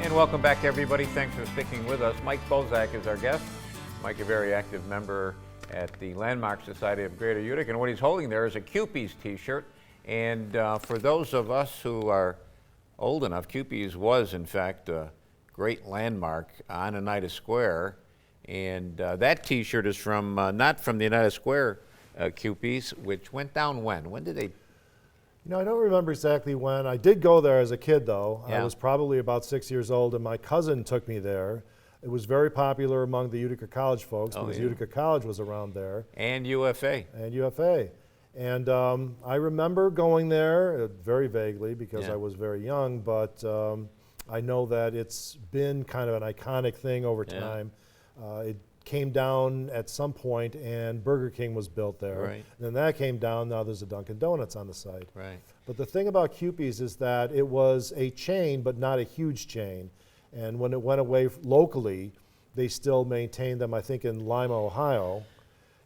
And welcome back, everybody. Thanks for sticking with us. Mike Bozak is our guest. Mike, a very active member at the Landmark Society of Greater Utica, and what he's holding there is a Kewpies t-shirt. And for those of us who are old enough, Kewpies was, in fact, a great landmark on Oneida Square. And that t-shirt is from, not from the Oneida Square Kewpies, which went down when? When did they? I don't remember exactly when. I did go there as a kid, though. Yeah. I was probably about 6 years old, and my cousin took me there. It was very popular among the Utica College folks because Utica College was around there. And UFA. And UFA. And I remember going there very vaguely because I was very young, but I know that it's been kind of an iconic thing over time. It came down at some point, and Burger King was built there. Right. And then that came down. Now there's a Dunkin' Donuts on the site. Right. But the thing about Kewpies is that it was a chain, but not a huge chain. And when it went away locally, they still maintained them, I think, in Lima, Ohio.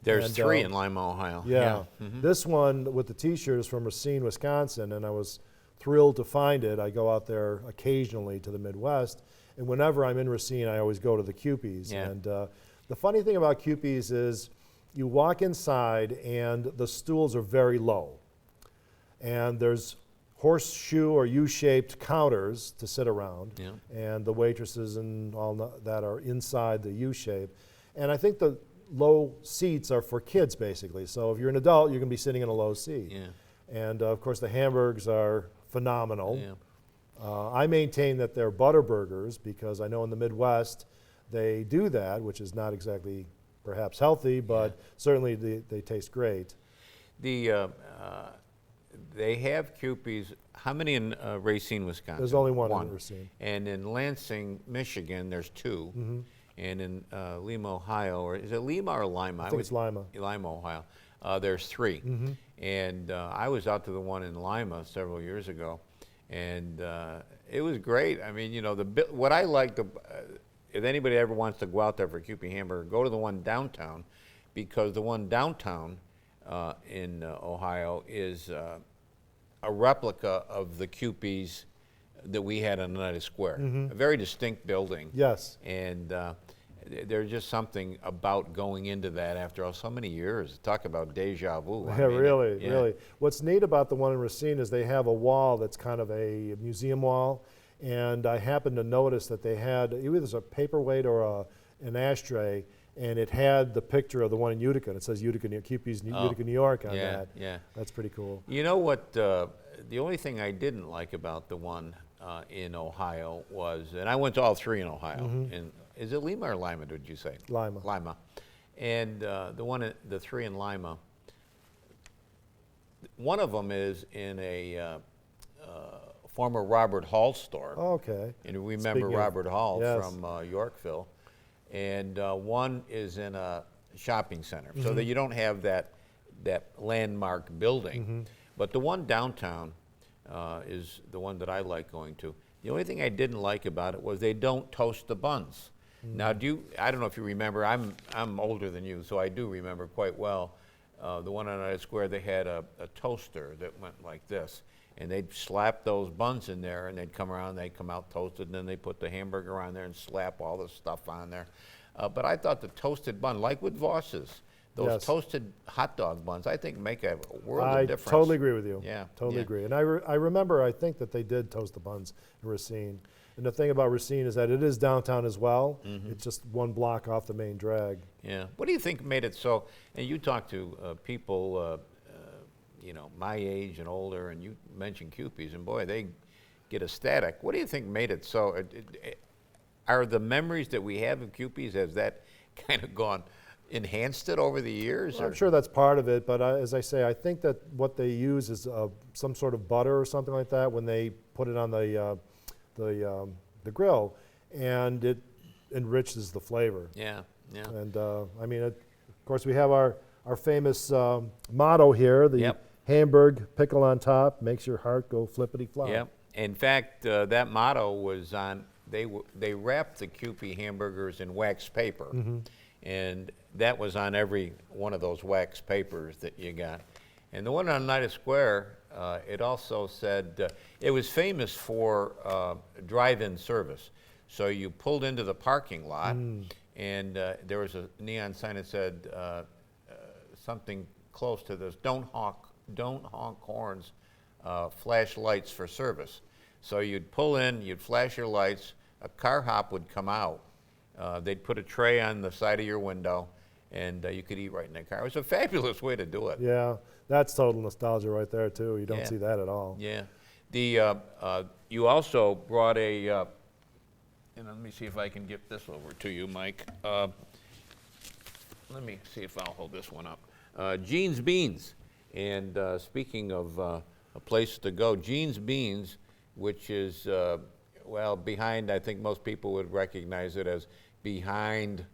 There's three in Lima, Ohio. Yeah. This one with the t-shirt is from Racine, Wisconsin, and I was thrilled to find it. I go out there occasionally to the Midwest, and whenever I'm in Racine, I always go to the Kewpies. Yeah. And the funny thing about Kewpies is you walk inside, and the stools are very low. And there's horseshoe or U-shaped counters to sit around, and the waitresses and all that are inside the U-shape. And I think the low seats are for kids, basically. So if you're an adult, you're going to be sitting in a low seat. Yeah. And of course, the hamburgers are phenomenal. Yeah. I maintain that they're butter burgers because I know in the Midwest they do that, which is not exactly perhaps healthy, but certainly they taste great. The they have Kewpies. How many in Racine, Wisconsin? There's only one in Racine. And in Lansing, Michigan, there's two. And in Lima, Ohio, or is it Lima or Lima? I think it's Lima. Lima, Ohio. There's three. And I was out to the one in Lima several years ago, and it was great. I mean, what I liked, if anybody ever wants to go out there for a Kewpie hamburger, go to the one downtown, because the one downtown in Ohio is a replica of the Kewpies that we had on Oneida Square. A very distinct building. Yes. And there's just something about going into that after so many years. Talk about deja vu. Yeah, really. What's neat about the one in Racine is they have a wall that's kind of a museum wall, and I happened to notice that they had either a paperweight or an ashtray, and it had the picture of the one in Utica, and it says Utica, Kewpies, Utica, New York on that. Yeah. That's pretty cool. You know what, the only thing I didn't like about the one in Ohio was, and I went to all three in Ohio, and is it Lima or Lima, did you say? Lima. Lima. And the three in Lima, one of them is in a former Robert Hall store. Oh, okay. And we remember Robert Hall from Yorkville. And one is in a shopping center, so that you don't have that landmark building. But the one downtown is the one that I like going to. The only thing I didn't like about it was they don't toast the buns. Now, I don't know if you remember, I'm older than you, so I do remember quite well the one on Oneida Square. They had a toaster that went like this, and they'd slap those buns in there, and they'd come around, they'd come out toasted, and then they put the hamburger on there and slap all the stuff on there. But I thought the toasted bun, like with Voss's, those toasted hot dog buns, I think make a world of difference. I totally agree with you. Yeah. Totally agree. And I remember, I think that they did toast the buns in Racine. And the thing about Racine is that it is downtown as well. It's just one block off the main drag. Yeah. What do you think made it so, and you talk to people, my age and older, and you mentioned Kewpies, and boy, they get ecstatic. What do you think made it so? Are the memories that we have of Kewpies, has that kind of enhanced it over the years? Well, I'm sure that's part of it, but as I say, I think that what they use is some sort of butter or something like that when they put it on the grill, and it enriches the flavor. Yeah. And of course, we have our famous motto here: the Hamburg pickle on top makes your heart go flippity flop. Yep. In fact, that motto was on. They wrapped the Kewpie hamburgers in wax paper, and that was on every one of those wax papers that you got. And the one on Oneida Square, it also said, it was famous for drive-in service. So you pulled into the parking lot, and there was a neon sign that said something close to this: "Don't honk horns, flash lights for service." So you'd pull in, you'd flash your lights, a car hop would come out. They'd put a tray on the side of your window, and you could eat right in the car. It was a fabulous way to do it. Yeah, that's total nostalgia right there too. You don't see that at all. Yeah. You also brought a, and let me see if I can get this over to you, Mike. Let me see if I'll hold this one up. Gene's Beans. And speaking of a place to go, Gene's Beans, which is, well, behind, I think most people would recognize it as behind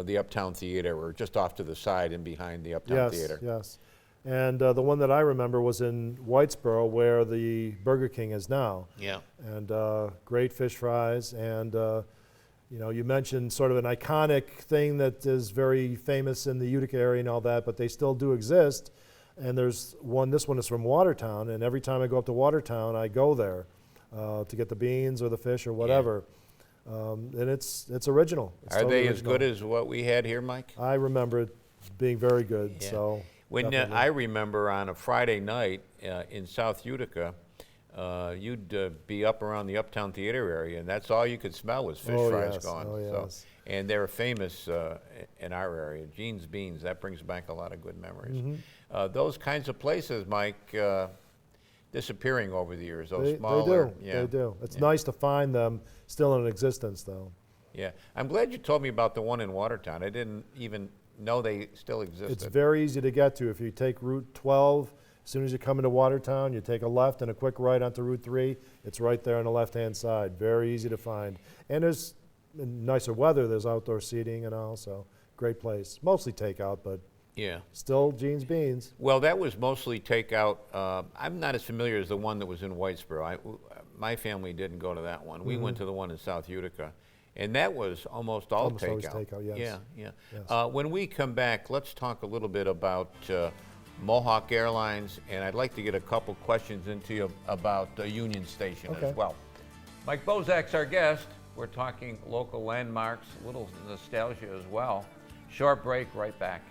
the Uptown Theater, or just off to the side and behind the Uptown Theater. Yes. And the one that I remember was in Whitesboro, where the Burger King is now. Yeah. And great fish fries. And you mentioned sort of an iconic thing that is very famous in the Utica area and all that, but they still do exist. And there's one. This one is from Watertown, and every time I go up to Watertown, I go there to get the beans or the fish or whatever. And it's original. Are they as good as what we had here, Mike? I remember it being very good. Yeah. So. When I remember on a Friday night in South Utica, you'd be up around the Uptown Theater area, and that's all you could smell was fish fries going. Oh, yes. So, and they were famous in our area. Gene's Beans, that brings back a lot of good memories. Those kinds of places, Mike, disappearing over the years. Those smaller, they do. It's nice to find them still in existence, though. Yeah, I'm glad you told me about the one in Watertown. I didn't even know they still existed. It's very easy to get to. If you take Route 12, as soon as you come into Watertown, you take a left and a quick right onto Route 3. It's right there on the left-hand side. Very easy to find. And there's nicer weather. There's outdoor seating and all, so great place. Mostly takeout, but still Gene's Beans. Well, that was mostly takeout. I'm not as familiar as the one that was in Whitesboro. My family didn't go to that one. We went to the one in South Utica. And that was almost all takeout. Almost always takeout, yes. Yeah. Yes. When we come back, let's talk a little bit about Mohawk Airlines, and I'd like to get a couple questions into you about Union Station as well. Mike Bozak's our guest. We're talking local landmarks, a little nostalgia as well. Short break, right back.